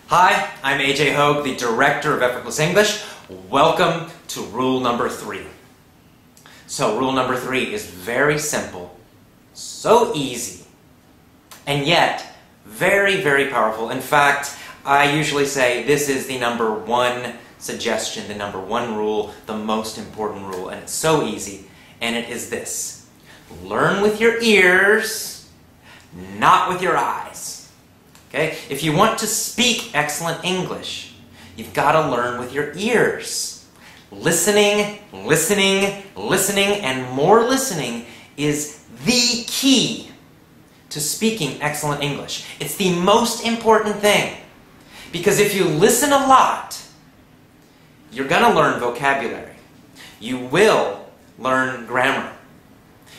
Hi, I'm AJ Hogue, the Director of Effortless English. Welcome to rule number 3. So rule number 3 is very simple, so easy, and yet very, very powerful. In fact, I usually say this is the number 1 suggestion, the number 1 rule, the most important rule, and it's so easy, and it is this. Learn with your ears, not with your eyes. Okay? If you want to speak excellent English, you've got to learn with your ears. Listening, listening, listening, and more listening is the key to speaking excellent English. It's the most important thing. Because if you listen a lot, you're going to learn vocabulary. You will learn grammar.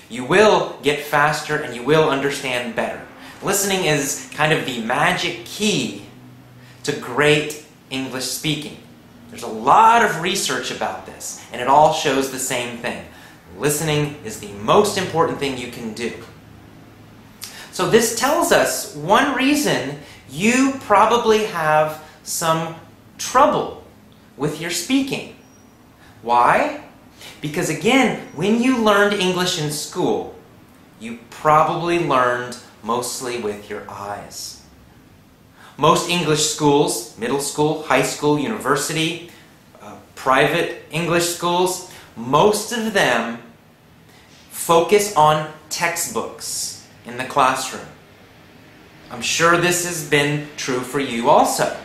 You will get faster and you will understand better. Listening is kind of the magic key to great English speaking. There's a lot of research about this, and it all shows the same thing. Listening is the most important thing you can do. So this tells us one reason you probably have some trouble with your speaking. Why? Because again, when you learned English in school, you probably learned mostly with your eyes. Most English schools, middle school, high school, university, private English schools, most of them focus on textbooks in the classroom. I'm sure this has been true for you also.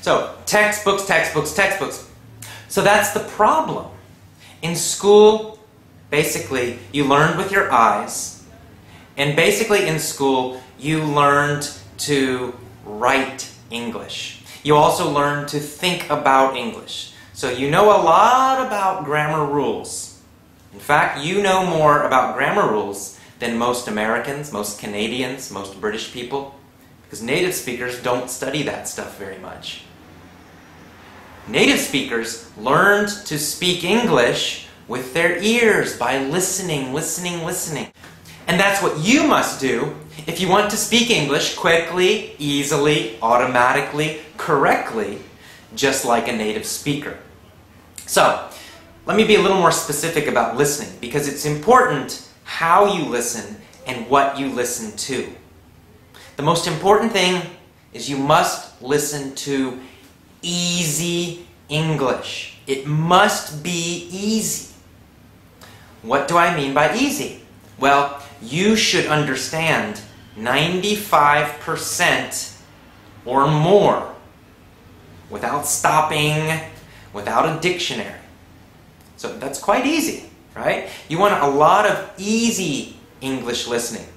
So, textbooks, textbooks, textbooks. So that's the problem. In school, basically, you learned with your eyes. And basically in school, you learned to write English. You also learned to think about English. So you know a lot about grammar rules. In fact, you know more about grammar rules than most Americans, most Canadians, most British people. Because native speakers don't study that stuff very much. Native speakers learned to speak English with their ears by listening, listening, listening. And that's what you must do if you want to speak English quickly, easily, automatically, correctly, just like a native speaker. So, let me be a little more specific about listening, because it's important how you listen and what you listen to. The most important thing is you must listen to easy English. It must be easy. What do I mean by easy? Well, you should understand 95% or more without stopping, without a dictionary. So that's quite easy, right? You want a lot of easy English listening.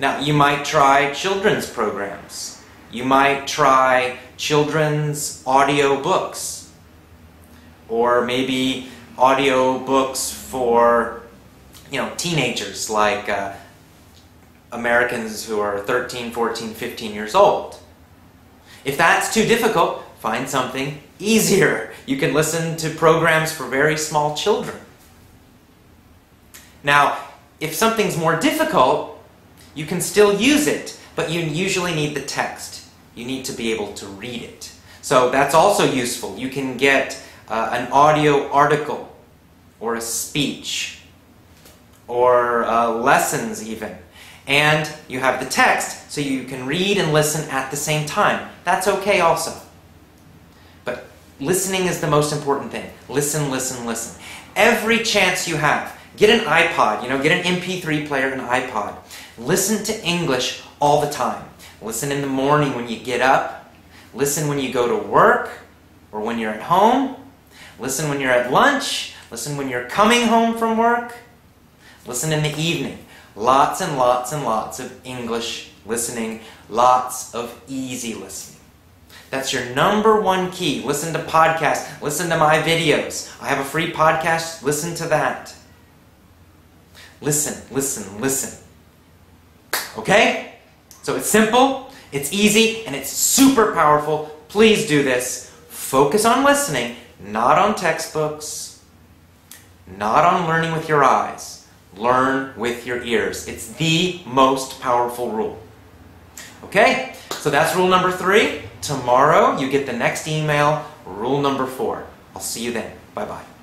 Now, you might try children's programs. You might try children's audio books. Or maybe audio books for teenagers, like Americans who are 13, 14, 15 years old. If that's too difficult, find something easier. You can listen to programs for very small children. Now, if something's more difficult, you can still use it, but you usually need the text. You need to be able to read it. So that's also useful. You can get an audio article or a speech, or lessons even. And you have the text, so you can read and listen at the same time. That's okay also. But listening is the most important thing. Listen, listen, listen. Every chance you have, get an iPod, get an MP3 player, an iPod. Listen to English all the time. Listen in the morning when you get up. Listen when you go to work, or when you're at home. Listen when you're at lunch. Listen when you're coming home from work. Listen in the evening. Lots and lots and lots of English listening. Lots of easy listening. That's your number 1 key. Listen to podcasts. Listen to my videos. I have a free podcast. Listen to that. Listen, listen, listen. Okay? So it's simple, it's easy, and it's super powerful. Please do this. Focus on listening, not on textbooks, not on learning with your eyes. Learn with your ears. It's the most powerful rule. Okay? So that's rule number 3. Tomorrow, you get the next email, rule number 4. I'll see you then. Bye-bye.